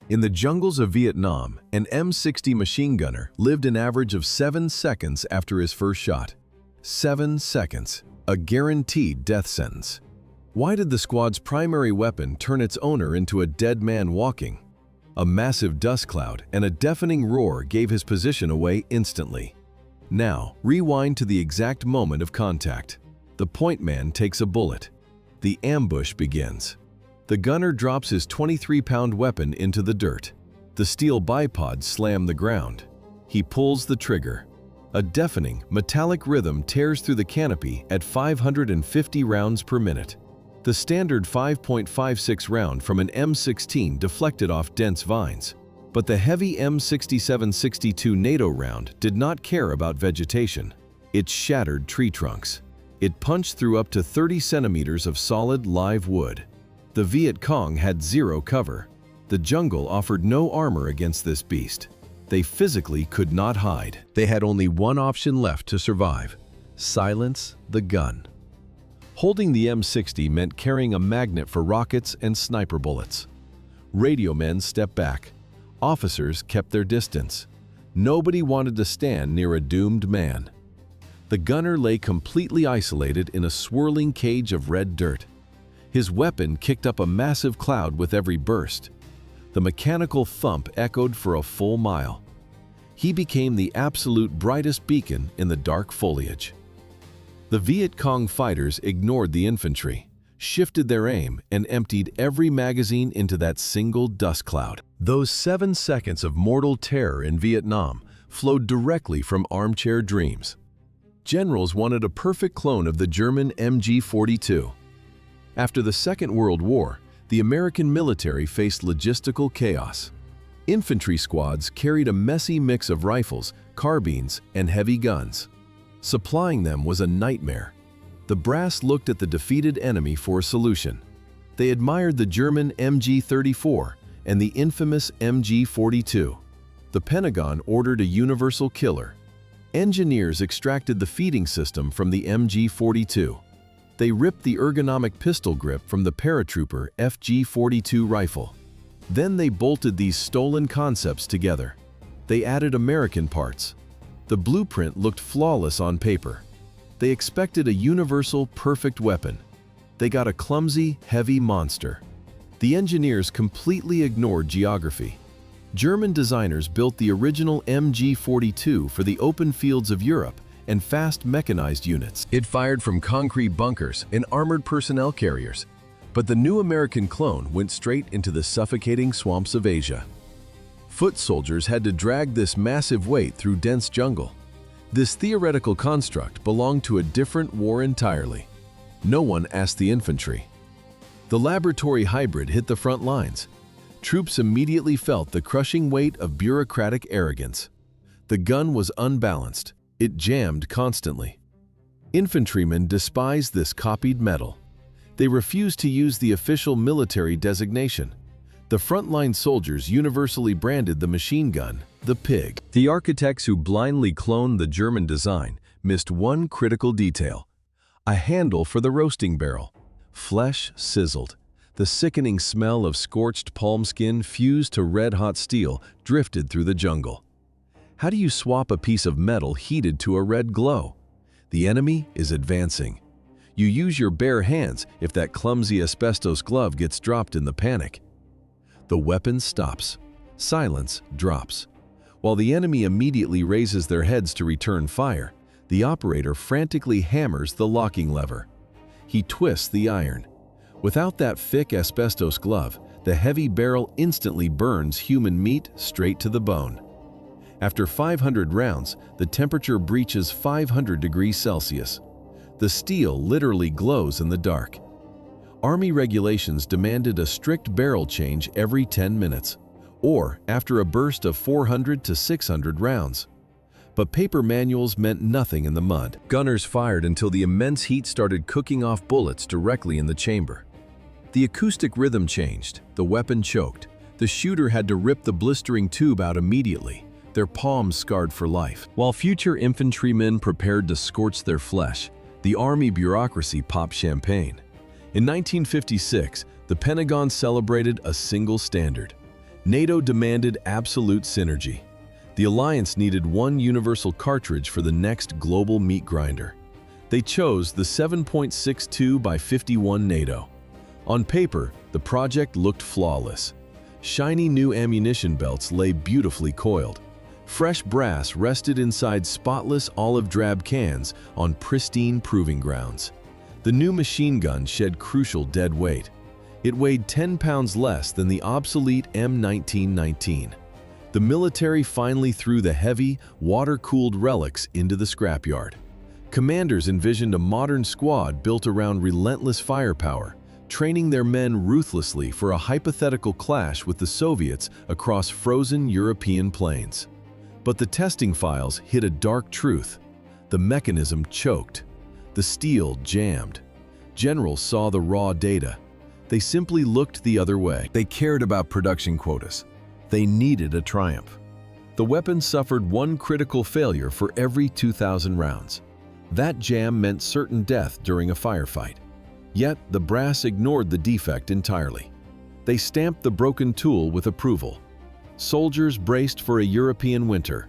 In the jungles of Vietnam, an M60 machine gunner lived an average of 7 seconds after his first shot. 7 seconds, a guaranteed death sentence. Why did the squad's primary weapon turn its owner into a dead man walking? A massive dust cloud and a deafening roar gave his position away instantly. Now, rewind to the exact moment of contact. The point man takes a bullet. The ambush begins. The gunner drops his 23-pound weapon into the dirt. The steel bipods slam the ground. He pulls the trigger. A deafening, metallic rhythm tears through the canopy at 550 rounds per minute. The standard 5.56 round from an M16 deflected off dense vines. But the heavy M67-62 NATO round did not care about vegetation. It shattered tree trunks. It punched through up to 30 centimeters of solid live wood. The Viet Cong had zero cover. The jungle offered no armor against this beast. They physically could not hide. They had only one option left to survive: silence the gun. Holding the M60 meant carrying a magnet for rockets and sniper bullets. Radio men stepped back. Officers kept their distance. Nobody wanted to stand near a doomed man. The gunner lay completely isolated in a swirling cage of red dirt. His weapon kicked up a massive cloud with every burst. The mechanical thump echoed for a full mile. He became the absolute brightest beacon in the dark foliage. The Viet Cong fighters ignored the infantry, shifted their aim, and emptied every magazine into that single dust cloud. Those 7 seconds of mortal terror in Vietnam flowed directly from armchair dreams. Generals wanted a perfect clone of the German MG-42. After the Second World War, the American military faced logistical chaos. Infantry squads carried a messy mix of rifles, carbines, and heavy guns. Supplying them was a nightmare. The brass looked at the defeated enemy for a solution. They admired the German MG-34 and the infamous MG-42. The Pentagon ordered a universal killer. Engineers extracted the feeding system from the MG-42. They ripped the ergonomic pistol grip from the paratrooper FG-42 rifle. Then they bolted these stolen concepts together. They added American parts. The blueprint looked flawless on paper. They expected a universal, perfect weapon. They got a clumsy, heavy monster. The engineers completely ignored geography. German designers built the original MG-42 for the open fields of Europe and fast mechanized units. It fired from concrete bunkers and armored personnel carriers. But the new American clone went straight into the suffocating swamps of Asia. Foot soldiers had to drag this massive weight through dense jungle. This theoretical construct belonged to a different war entirely. No one asked the infantry. The laboratory hybrid hit the front lines. Troops immediately felt the crushing weight of bureaucratic arrogance. The gun was unbalanced. It jammed constantly. Infantrymen despised this copied metal. They refused to use the official military designation. The frontline soldiers universally branded the machine gun the pig. The architects who blindly cloned the German design missed one critical detail: a handle for the roasting barrel. Flesh sizzled. The sickening smell of scorched palm skin fused to red-hot steel drifted through the jungle. How do you swap a piece of metal heated to a red glow? The enemy is advancing. You use your bare hands if that clumsy asbestos glove gets dropped in the panic. The weapon stops. Silence drops. While the enemy immediately raises their heads to return fire, the operator frantically hammers the locking lever. He twists the iron. Without that thick asbestos glove, the heavy barrel instantly burns human meat straight to the bone. After 500 rounds, the temperature breaches 500 degrees Celsius. The steel literally glows in the dark. Army regulations demanded a strict barrel change every 10 minutes, or after a burst of 400 to 600 rounds. But paper manuals meant nothing in the mud. Gunners fired until the immense heat started cooking off bullets directly in the chamber. The acoustic rhythm changed. The weapon choked. The shooter had to rip the blistering tube out immediately, their palms scarred for life. While future infantrymen prepared to scorch their flesh, the Army bureaucracy popped champagne. In 1956, the Pentagon celebrated a single standard: NATO demanded absolute synergy. The alliance needed one universal cartridge for the next global meat grinder. They chose the 7.62 by 51 NATO. On paper, the project looked flawless. Shiny new ammunition belts lay beautifully coiled. Fresh brass rested inside spotless olive-drab cans on pristine proving grounds. The new machine gun shed crucial dead weight. It weighed 10 pounds less than the obsolete M1919. The military finally threw the heavy, water-cooled relics into the scrapyard. Commanders envisioned a modern squad built around relentless firepower, training their men ruthlessly for a hypothetical clash with the Soviets across frozen European plains. But the testing files hid a dark truth. The mechanism choked. The steel jammed. Generals saw the raw data. They simply looked the other way. They cared about production quotas. They needed a triumph. The weapon suffered one critical failure for every 2,000 rounds. That jam meant certain death during a firefight. Yet, the brass ignored the defect entirely. They stamped the broken tool with approval. Soldiers braced for a European winter.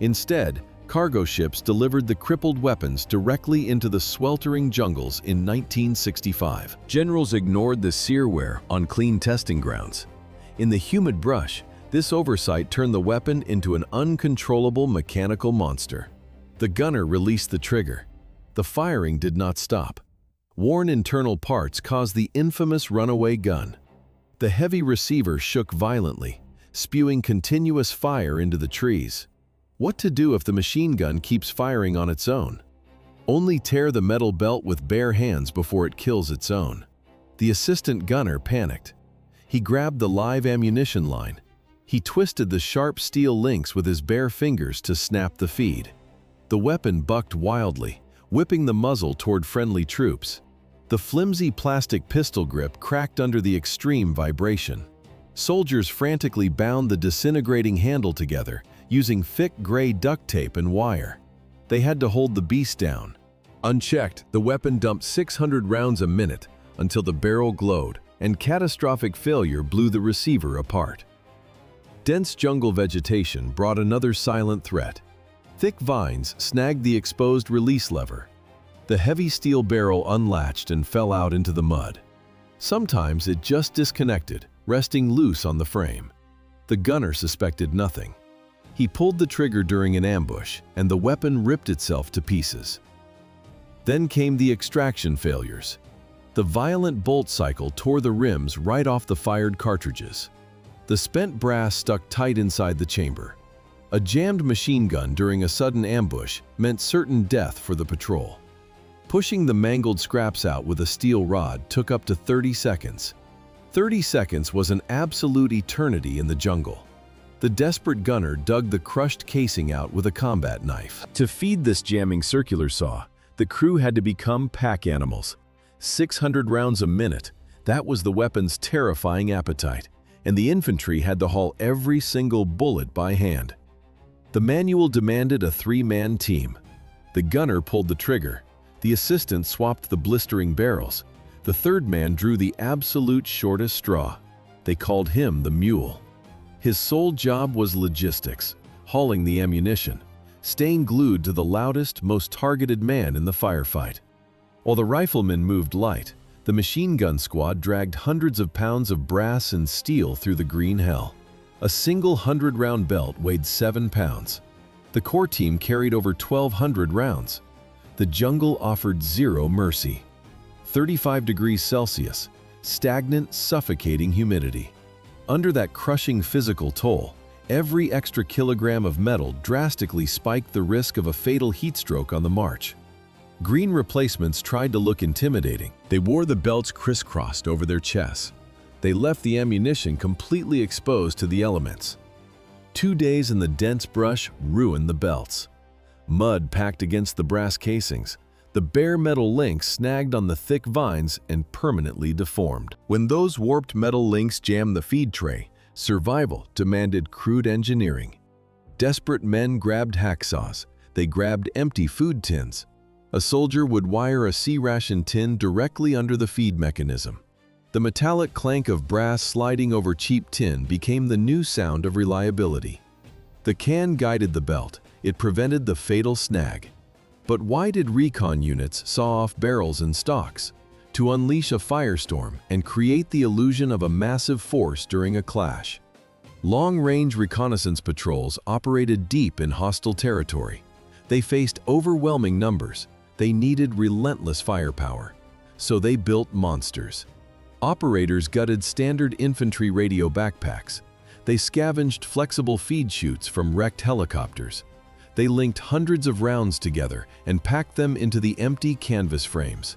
Instead, cargo ships delivered the crippled weapons directly into the sweltering jungles in 1965. Generals ignored the searware on clean testing grounds. In the humid brush, this oversight turned the weapon into an uncontrollable mechanical monster. The gunner released the trigger. The firing did not stop. Worn internal parts caused the infamous runaway gun. The heavy receiver shook violently, spewing continuous fire into the trees. What to do if the machine gun keeps firing on its own? Only tear the metal belt with bare hands before it kills its own. The assistant gunner panicked. He grabbed the live ammunition line. He twisted the sharp steel links with his bare fingers to snap the feed. The weapon bucked wildly, whipping the muzzle toward friendly troops. The flimsy plastic pistol grip cracked under the extreme vibration. Soldiers frantically bound the disintegrating handle together, using thick gray duct tape and wire. They had to hold the beast down. Unchecked, the weapon dumped 600 rounds a minute until the barrel glowed, and catastrophic failure blew the receiver apart. Dense jungle vegetation brought another silent threat. Thick vines snagged the exposed release lever. The heavy steel barrel unlatched and fell out into the mud. Sometimes it just disconnected, resting loose on the frame. The gunner suspected nothing. He pulled the trigger during an ambush, and the weapon ripped itself to pieces. Then came the extraction failures. The violent bolt cycle tore the rims right off the fired cartridges. The spent brass stuck tight inside the chamber. A jammed machine gun during a sudden ambush meant certain death for the patrol. Pushing the mangled scraps out with a steel rod took up to 30 seconds. 30 seconds was an absolute eternity in the jungle. The desperate gunner dug the crushed casing out with a combat knife. To feed this jamming circular saw, the crew had to become pack animals. 600 rounds a minute, that was the weapon's terrifying appetite, and the infantry had to haul every single bullet by hand. The manual demanded a three-man team. The gunner pulled the trigger. The assistant swapped the blistering barrels. The third man drew the absolute shortest straw. They called him the mule. His sole job was logistics, hauling the ammunition, staying glued to the loudest, most targeted man in the firefight. While the riflemen moved light, the machine gun squad dragged hundreds of pounds of brass and steel through the green hell. A single 100-round belt weighed 7 pounds. The core team carried over 1,200 rounds. The jungle offered zero mercy. 35 degrees Celsius, stagnant, suffocating humidity. Under that crushing physical toll, every extra kilogram of metal drastically spiked the risk of a fatal heat stroke on the march. Green replacements tried to look intimidating. They wore the belts crisscrossed over their chests. They left the ammunition completely exposed to the elements. 2 days in the dense brush ruined the belts. Mud packed against the brass casings. The bare metal links snagged on the thick vines and permanently deformed. When those warped metal links jammed the feed tray, survival demanded crude engineering. Desperate men grabbed hacksaws. They grabbed empty food tins. A soldier would wire a C-ration tin directly under the feed mechanism. The metallic clank of brass sliding over cheap tin became the new sound of reliability. The can guided the belt. It prevented the fatal snag. But why did recon units saw off barrels and stocks? To unleash a firestorm and create the illusion of a massive force during a clash. Long-range reconnaissance patrols operated deep in hostile territory. They faced overwhelming numbers. They needed relentless firepower. So they built monsters. Operators gutted standard infantry radio backpacks. They scavenged flexible feed chutes from wrecked helicopters. They linked hundreds of rounds together and packed them into the empty canvas frames.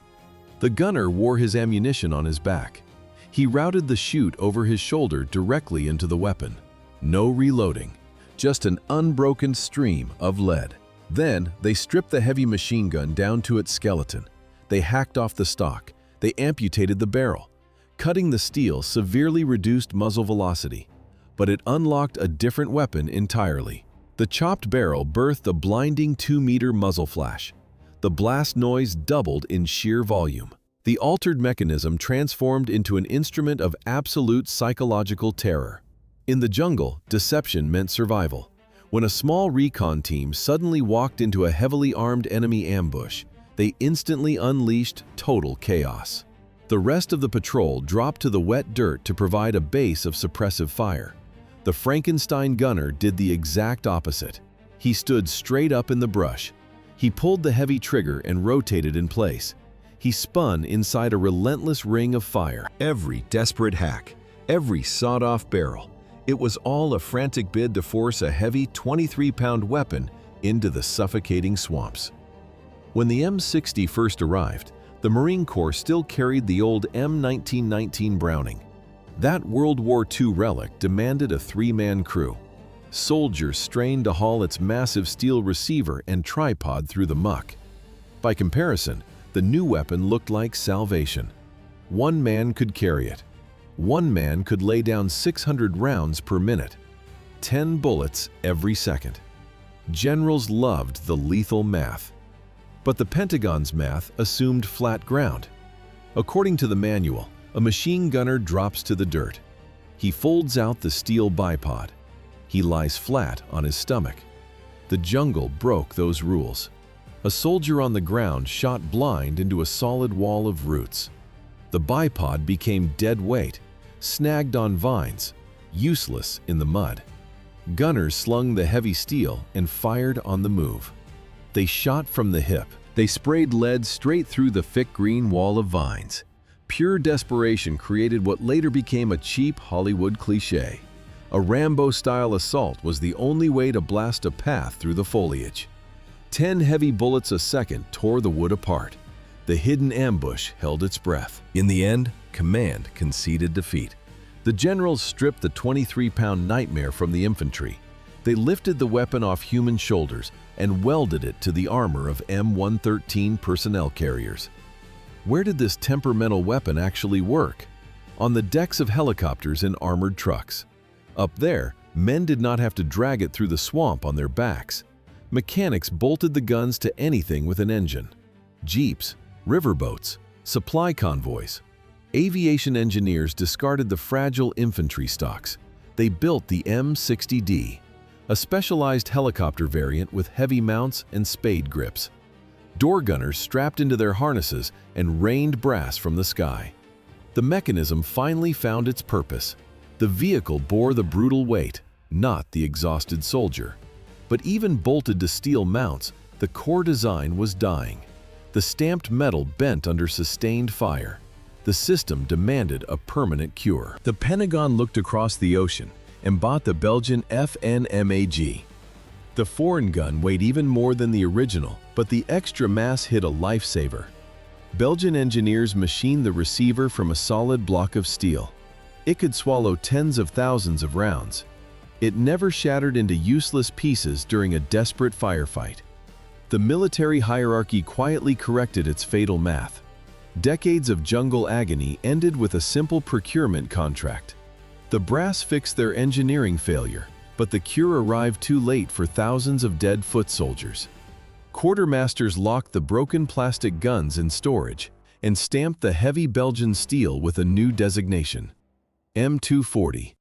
The gunner wore his ammunition on his back. He routed the chute over his shoulder directly into the weapon. No reloading, just an unbroken stream of lead. Then, they stripped the heavy machine gun down to its skeleton. They hacked off the stock. They amputated the barrel. Cutting the steel severely reduced muzzle velocity, but it unlocked a different weapon entirely. The chopped barrel birthed a blinding 2-meter muzzle flash. The blast noise doubled in sheer volume. The altered mechanism transformed into an instrument of absolute psychological terror. In the jungle, deception meant survival. When a small recon team suddenly walked into a heavily armed enemy ambush, they instantly unleashed total chaos. The rest of the patrol dropped to the wet dirt to provide a base of suppressive fire. The Frankenstein gunner did the exact opposite. He stood straight up in the brush. He pulled the heavy trigger and rotated in place. He spun inside a relentless ring of fire. Every desperate hack, every sawed-off barrel, it was all a frantic bid to force a heavy 23-pound weapon into the suffocating swamps. When the M60 first arrived, the Marine Corps still carried the old M1919 Browning. That World War II relic demanded a 3-man crew. Soldiers strained to haul its massive steel receiver and tripod through the muck. By comparison, the new weapon looked like salvation. 1 man could carry it. 1 man could lay down 600 rounds per minute. 10 bullets every second. Generals loved the lethal math. But the Pentagon's math assumed flat ground. According to the manual, a machine gunner drops to the dirt. He folds out the steel bipod. He lies flat on his stomach. The jungle broke those rules. A soldier on the ground shot blind into a solid wall of roots. The bipod became dead weight, snagged on vines, useless in the mud. Gunners slung the heavy steel and fired on the move. They shot from the hip. They sprayed lead straight through the thick green wall of vines. Pure desperation created what later became a cheap Hollywood cliché. A Rambo-style assault was the only way to blast a path through the foliage. 10 heavy bullets a second tore the wood apart. The hidden ambush held its breath. In the end, command conceded defeat. The generals stripped the 23-pound nightmare from the infantry. They lifted the weapon off human shoulders and welded it to the armor of M113 personnel carriers. Where did this temperamental weapon actually work? On the decks of helicopters and armored trucks. Up there, men did not have to drag it through the swamp on their backs. Mechanics bolted the guns to anything with an engine. Jeeps, riverboats, supply convoys. Aviation engineers discarded the fragile infantry stocks. They built the M60D, a specialized helicopter variant with heavy mounts and spade grips. Door gunners strapped into their harnesses and rained brass from the sky. The mechanism finally found its purpose. The vehicle bore the brutal weight, not the exhausted soldier. But even bolted to steel mounts, the core design was dying. The stamped metal bent under sustained fire. The system demanded a permanent cure. The Pentagon looked across the ocean and bought the Belgian FNMAG. The foreign gun weighed even more than the original, but the extra mass hit a lifesaver. Belgian engineers machined the receiver from a solid block of steel. It could swallow tens of thousands of rounds. It never shattered into useless pieces during a desperate firefight. The military hierarchy quietly corrected its fatal math. Decades of jungle agony ended with a simple procurement contract. The brass fixed their engineering failure, but the cure arrived too late for thousands of dead foot soldiers. Quartermasters locked the broken plastic guns in storage, and stamped the heavy Belgian steel with a new designation, M240.